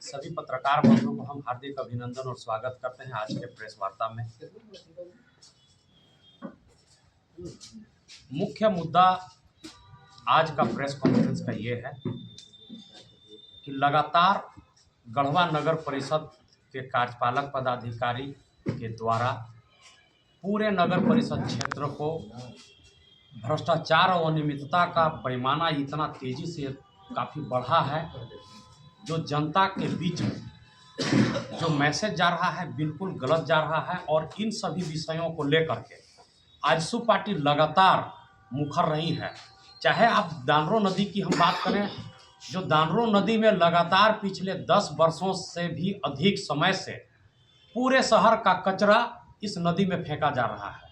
सभी पत्रकार बंधुओं को हम हार्दिक अभिनंदन और स्वागत करते हैं आज के प्रेस वार्ता में। मुख्य मुद्दा आज का प्रेस कॉन्फ्रेंस का ये है कि लगातार गढ़वा नगर परिषद के कार्यपालक पदाधिकारी के द्वारा पूरे नगर परिषद क्षेत्र को भ्रष्टाचार और अनियमितता का पैमाना इतना तेजी से काफ़ी बढ़ा है, जो जनता के बीच में जो मैसेज जा रहा है बिल्कुल गलत जा रहा है। और इन सभी विषयों को लेकर के आजसू पार्टी लगातार मुखर रही है। चाहे आप दानरो नदी की हम बात करें, जो दानरो नदी में लगातार पिछले 10 वर्षों से भी अधिक समय से पूरे शहर का कचरा इस नदी में फेंका जा रहा है,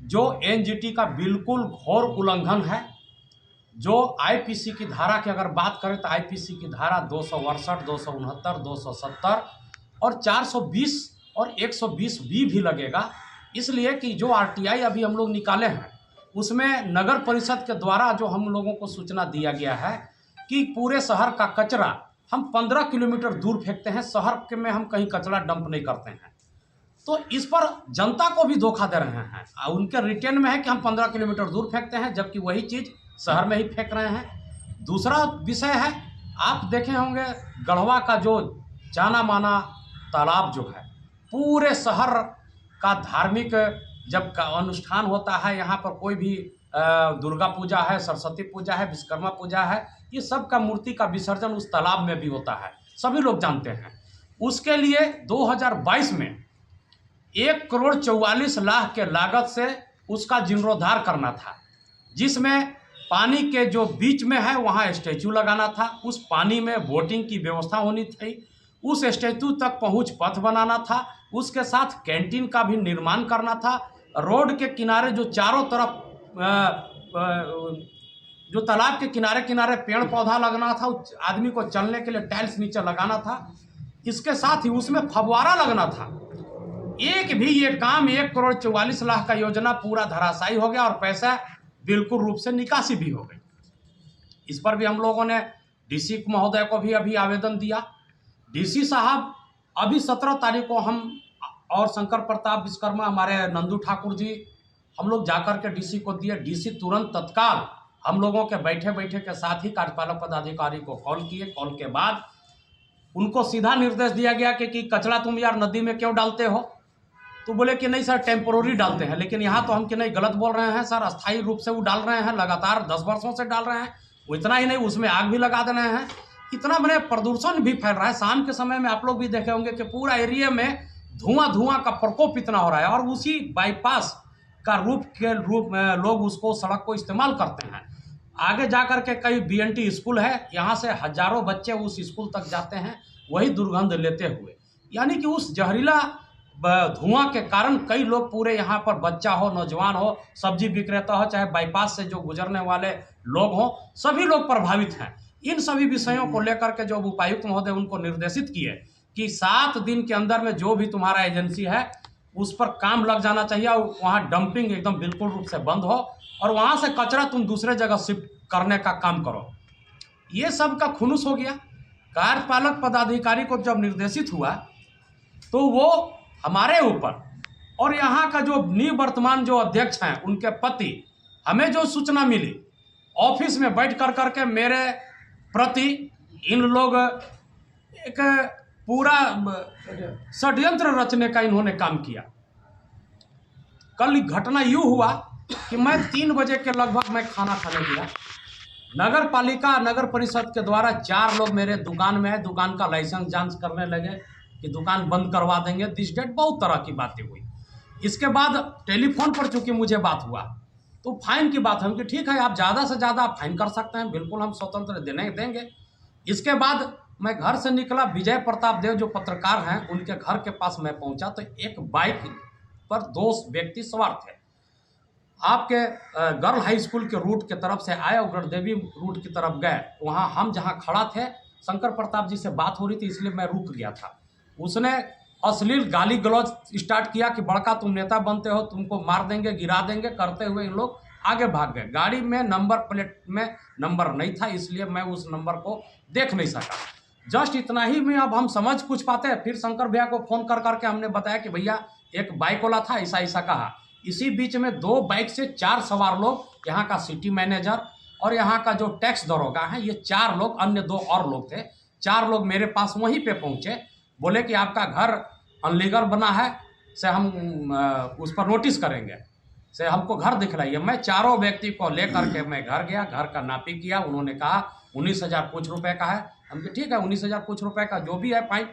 जो एनजीटी का बिल्कुल घोर उल्लंघन है। जो आईपीसी की धारा की अगर बात करें तो आईपीसी की धारा 268, 269, 270 और 420 और 120 भी लगेगा, इसलिए कि जो आरटीआई अभी हम लोग निकाले हैं उसमें नगर परिषद के द्वारा जो हम लोगों को सूचना दिया गया है कि पूरे शहर का कचरा हम 15 किलोमीटर दूर फेंकते हैं, शहर के में हम कहीं कचरा डंप नहीं करते हैं। तो इस पर जनता को भी धोखा दे रहे हैं। उनके रिटेन में है कि हम 15 किलोमीटर दूर फेंकते हैं, जबकि वही चीज़ शहर में ही फेंक रहे हैं। दूसरा विषय है, आप देखे होंगे गढ़वा का जो जाना माना तालाब जो है, पूरे शहर का धार्मिक जब का अनुष्ठान होता है, यहाँ पर कोई भी दुर्गा पूजा है, सरस्वती पूजा है, विश्वकर्मा पूजा है, ये सब का मूर्ति का विसर्जन उस तालाब में भी होता है, सभी लोग जानते हैं। उसके लिए 2022 में 1,44,00,000 के लागत से उसका जीर्णोद्धार करना था, जिसमें पानी के जो बीच में है वहाँ स्टैचू लगाना था, उस पानी में बोटिंग की व्यवस्था होनी थी, उस स्टैचू तक पहुँच पथ बनाना था, उसके साथ कैंटीन का भी निर्माण करना था। रोड के किनारे जो चारों तरफ जो तालाब के किनारे किनारे पेड़ पौधा लगना था, आदमी को चलने के लिए टाइल्स नीचे लगाना था। इसके साथ ही उसमें फव्वारा लगना था। एक भी ये काम 1,44,00,000 का योजना पूरा धराशायी हो गया और पैसा बिल्कुल रूप से निकासी भी हो गई। इस पर भी हम लोगों ने डीसी महोदय को भी अभी आवेदन दिया। डीसी साहब अभी 17 तारीख को हम और शंकर प्रताप विश्वकर्मा, हमारे नंदू ठाकुर जी, हम लोग जाकर के डीसी को दिए। डीसी तुरंत तत्काल हम लोगों के बैठे बैठे के साथ ही कार्यपालक पदाधिकारी को कॉल किए। कॉल के बाद उनको सीधा निर्देश दिया गया कि कचरा तुम यार नदी में क्यों डालते हो? तो बोले कि नहीं सर, टेम्पोररी डालते हैं। लेकिन यहाँ तो हम कि नहीं, गलत बोल रहे हैं सर, अस्थायी रूप से वो डाल रहे हैं, लगातार 10 वर्षों से डाल रहे हैं। वो इतना ही नहीं, उसमें आग भी लगा दे रहे हैं। इतना बड़े प्रदूषण भी फैल रहा है। शाम के समय में आप लोग भी देखे होंगे कि पूरा एरिया में धुआं का प्रकोप इतना हो रहा है, और उसी बाईपास का रूप में लोग उसको सड़क को इस्तेमाल करते हैं। आगे जाकर के कई बीएनटी स्कूल है, यहाँ से हजारों बच्चे उस स्कूल तक जाते हैं वही दुर्गंध लेते हुए। यानी कि उस जहरीला धुआं के कारण कई लोग पूरे यहाँ पर, बच्चा हो, नौजवान हो, सब्जी विक्रेता हो, चाहे बाईपास से जो गुजरने वाले लोग हों, सभी लोग प्रभावित हैं। इन सभी विषयों को लेकर के जो उपायुक्त महोदय उनको निर्देशित किए कि 7 दिन के अंदर में जो भी तुम्हारा एजेंसी है उस पर काम लग जाना चाहिए, और वहाँ डंपिंग एकदम बिल्कुल रूप से बंद हो, और वहाँ से कचरा तुम दूसरे जगह शिफ्ट करने का काम करो। ये सब का खुनुस हो गया। कार्यपालक पदाधिकारी को जब निर्देशित हुआ तो वो हमारे ऊपर और यहाँ का जो निवर्तमान जो अध्यक्ष हैं उनके पति, हमें जो सूचना मिली ऑफिस में बैठ कर के मेरे प्रति इन लोग एक पूरा षड्यंत्र रचने का इन्होंने काम किया। कल घटना यूँ हुआ कि मैं 3 बजे के लगभग मैं खाना खाने गया। नगर पालिका नगर परिषद के द्वारा 4 लोग मेरे दुकान में है, दुकान का लाइसेंस जांच करने लगे कि दुकान बंद करवा देंगे, दिस डेट, बहुत तरह की बातें हुई। इसके बाद टेलीफोन पर चूंकि मुझे बात हुआ तो फाइन की बात है कि ठीक है, आप ज़्यादा से ज़्यादा आप फाइन कर सकते हैं, बिल्कुल हम स्वतंत्र देंगे। इसके बाद मैं घर से निकला, विजय प्रताप देव जो पत्रकार हैं उनके घर के पास मैं पहुंचा तो एक बाइक पर 2 व्यक्ति सवार थे। आपके गर्ल हाई स्कूल के रूट की तरफ से आए और गढ़देवी रूट की तरफ गए। वहाँ हम जहाँ खड़ा थे, शंकर प्रताप जी से बात हो रही थी, इसलिए मैं रुक गया था। उसने अश्लील गाली गलौज स्टार्ट किया कि बड़का तुम नेता बनते हो, तुमको मार देंगे, गिरा देंगे, करते हुए इन लोग आगे भाग गए। गाड़ी में नंबर प्लेट में नंबर नहीं था, इसलिए मैं उस नंबर को देख नहीं सका। जस्ट इतना ही में अब हम समझ कुछ पाते हैं। फिर शंकर भैया को फ़ोन कर करके हमने बताया कि भैया एक बाइक वाला था, ऐसा ऐसा कहा। इसी बीच में 2 बाइक से 4 सवार लोग, यहाँ का सिटी मैनेजर और यहाँ का जो टैक्स दरोगा है, ये 4 लोग, अन्य 2 और लोग थे, 4 लोग मेरे पास वहीं पे पहुँचे। बोले कि आपका घर अनलीगल बना है, से हम उस पर नोटिस करेंगे, से हमको घर दिखलाइए। मैं चारों व्यक्ति को लेकर के मैं घर गया, घर का नापी किया। उन्होंने कहा 19,000 कुछ रुपए का है। हम कहा ठीक है, 19,000 कुछ रुपए का जो भी है फाइन,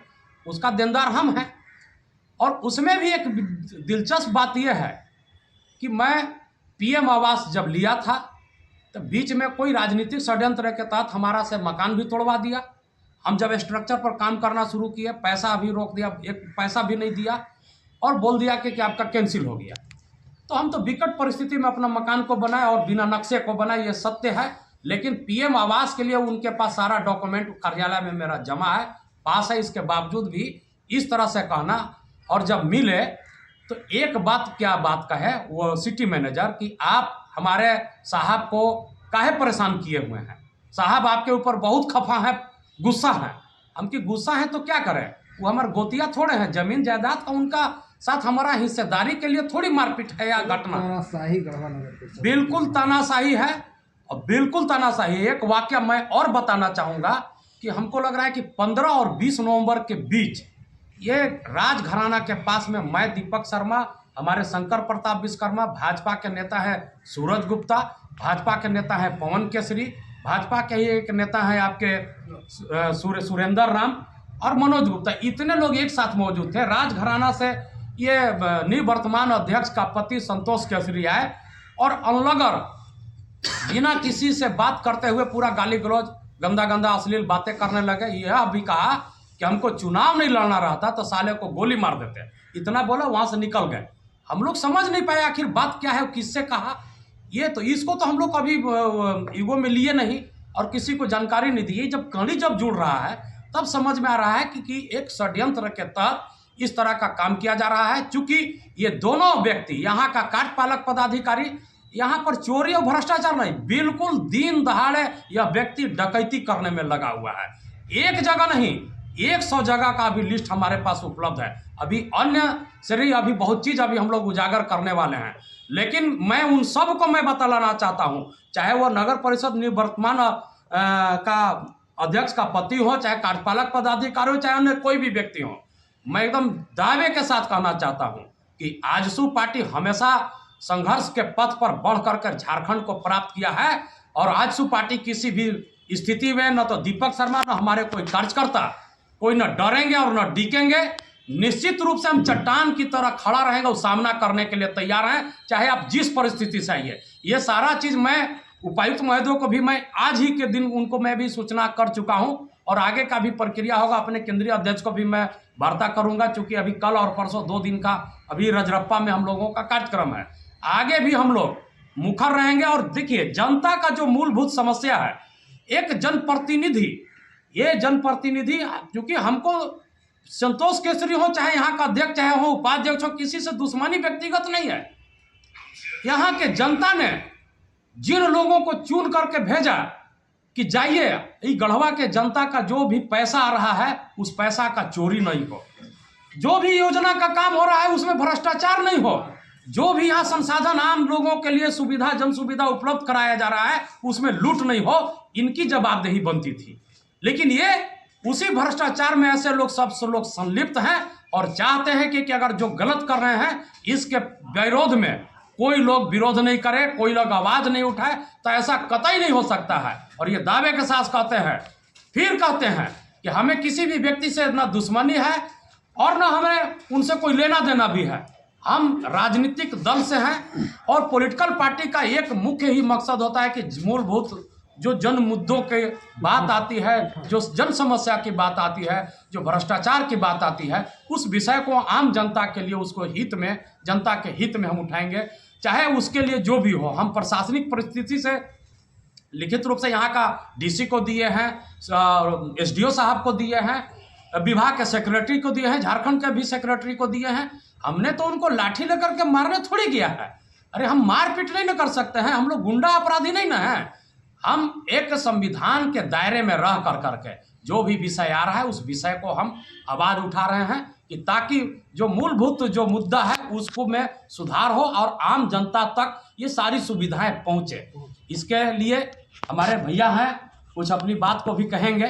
उसका देनदार हम हैं। और उसमें भी एक दिलचस्प बात यह है कि मैं पीएम आवास जब लिया था तो बीच में कोई राजनीतिक षड्यंत्र के तहत हमारा से मकान भी तोड़वा दिया। हम जब स्ट्रक्चर पर काम करना शुरू किए, पैसा भी रोक दिया, एक पैसा भी नहीं दिया और बोल दिया कि आपका कैंसिल हो गया। तो हम तो विकट परिस्थिति में अपना मकान को बनाए और बिना नक्शे को बनाए, ये सत्य है। लेकिन पीएम आवास के लिए उनके पास सारा डॉक्यूमेंट कार्यालय में मेरा जमा है, पास है। इसके बावजूद भी इस तरह से कहना, और जब मिले तो एक बात, क्या बात का है वो सिटी मैनेजर, कि आप हमारे साहब को काहे परेशान किए हुए हैं, साहब आपके ऊपर बहुत खफा है, गुस्सा है। हम कि गुस्सा है तो क्या करें, वो हमारे गोतिया थोड़े हैं, जमीन जायदाद का उनका साथ हमारा हिस्सेदारी के लिए थोड़ी मारपीट है या घटना। तानाशाही गढ़वा नगर, बिल्कुल तानाशाही है, और बिल्कुल तानाशाही। एक वाक्य मैं और बताना चाहूँगा कि हमको लग रहा है कि 15 और 20 नवंबर के बीच ये राजघराना के पास में मैं, दीपक शर्मा, हमारे शंकर प्रताप विश्वकर्मा, भाजपा के नेता है सूरज गुप्ता, भाजपा के नेता है पवन केसरी, भाजपा के ही एक नेता है आपके सुरेंद्र राम और मनोज गुप्ता, इतने लोग एक साथ मौजूद थे। राजघराना से ये निवर्तमान अध्यक्ष का पति संतोष केसरी आए और अनलगर बिना किसी से बात करते हुए पूरा गाली गलौज, गंदा गंदा अश्लील बातें करने लगे। यह भी कहा कि हमको चुनाव नहीं लड़ना रहता तो साले को गोली मार देते, इतना बोला, वहां से निकल गए। हम लोग समझ नहीं पाए आखिर बात क्या है, किससे कहा ये, तो इसको तो हम लोग कभी ईगो में लिए नहीं और किसी को जानकारी नहीं दी। जब कड़ी जब जुड़ रहा है तब समझ में आ रहा है कि एक षड्यंत्र के तहत इस तरह का काम किया जा रहा है। चूंकि ये दोनों व्यक्ति, यहाँ का कार्यपालक पदाधिकारी, यहाँ पर चोरी और भ्रष्टाचार नहीं, बिल्कुल दिन दहाड़े यह व्यक्ति डकैती करने में लगा हुआ है। एक जगह नहीं, 100 जगह का अभी लिस्ट हमारे पास उपलब्ध है। अभी अन्य श्रेणी, अभी बहुत चीज अभी हम लोग उजागर करने वाले हैं। लेकिन मैं उन सब को मैं बतलाना चाहता हूँ, चाहे वो नगर परिषद निवर्तमान का अध्यक्ष का पति हो, चाहे कार्यपालक पदाधिकारी हो, चाहे अन्य कोई भी व्यक्ति हो, मैं एकदम दावे के साथ कहना चाहता हूँ कि आजसू पार्टी हमेशा संघर्ष के पथ पर बढ़ कर झारखंड को प्राप्त किया है। और आजसू पार्टी किसी भी स्थिति में न तो दीपक शर्मा न हमारे कोई कार्यकर्ता कोई न डरेंगे और न डिकेंगे। निश्चित रूप से हम चट्टान की तरह खड़ा रहेंगे, उस सामना करने के लिए तैयार हैं, चाहे आप जिस परिस्थिति से आइए। ये सारा चीज़ मैं उपायुक्त महोदय को भी मैं आज ही के दिन उनको मैं भी सूचना कर चुका हूं, और आगे का भी प्रक्रिया होगा। अपने केंद्रीय अध्यक्ष को भी मैं वार्ता करूंगा, क्योंकि अभी कल और परसों 2 दिन का अभी रजरप्पा में हम लोगों का कार्यक्रम है। आगे भी हम लोग मुखर रहेंगे। और देखिए, जनता का जो मूलभूत समस्या है, एक जनप्रतिनिधि, ये जनप्रतिनिधि, क्योंकि हमको संतोष केसरी हो, चाहे यहाँ का अध्यक्ष, चाहे हो उपाध्यक्ष हो, किसी से दुश्मनी व्यक्तिगत नहीं है। यहाँ के जनता ने जिन लोगों को चुन करके भेजा कि जाइए, गढ़वा के जनता का जो भी पैसा आ रहा है उस पैसा का चोरी नहीं हो, जो भी योजना का काम हो रहा है उसमें भ्रष्टाचार नहीं हो, जो भी यहाँ संसाधन आम लोगों के लिए सुविधा, जन सुविधा उपलब्ध कराया जा रहा है उसमें लूट नहीं हो, इनकी जवाबदेही बनती थी। लेकिन ये उसी भ्रष्टाचार में ऐसे लोग, सब लोग संलिप्त हैं और चाहते हैं कि अगर जो गलत कर रहे हैं इसके विरोध में कोई लोग विरोध नहीं करे, कोई लोग आवाज नहीं उठाए, तो ऐसा कतई नहीं हो सकता है। और ये दावे के साथ कहते हैं, फिर कहते हैं कि हमें किसी भी व्यक्ति से ना दुश्मनी है और ना हमें उनसे कोई लेना देना भी है। हम राजनीतिक दल से हैं और पॉलिटिकल पार्टी का एक मुख्य ही मकसद होता है कि मूलभूत जो जन मुद्दों के बात आती है, जो जन समस्या की बात आती है, जो भ्रष्टाचार की बात आती है, उस विषय को आम जनता के लिए, उसको हित में, जनता के हित में हम उठाएंगे, चाहे उसके लिए जो भी हो। हम प्रशासनिक परिस्थिति से लिखित रूप से यहाँ का डीसी को दिए हैं, एसडीओ साहब को दिए हैं, विभाग के सेक्रेटरी को दिए हैं, झारखंड के भी सेक्रेटरी को दिए हैं। हमने तो उनको लाठी लेकर के मारने थोड़ी गया है। अरे हम मारपीट नहीं न कर सकते हैं, हम लोग गुंडा अपराधी नहीं ना हैं। हम एक संविधान के दायरे में रह कर करके जो भी विषय आ रहा है उस विषय को हम आवाज़ उठा रहे हैं कि ताकि जो मूलभूत जो मुद्दा है उसको में सुधार हो और आम जनता तक ये सारी सुविधाएं पहुंचे। इसके लिए हमारे भैया हैं, कुछ अपनी बात को भी कहेंगे।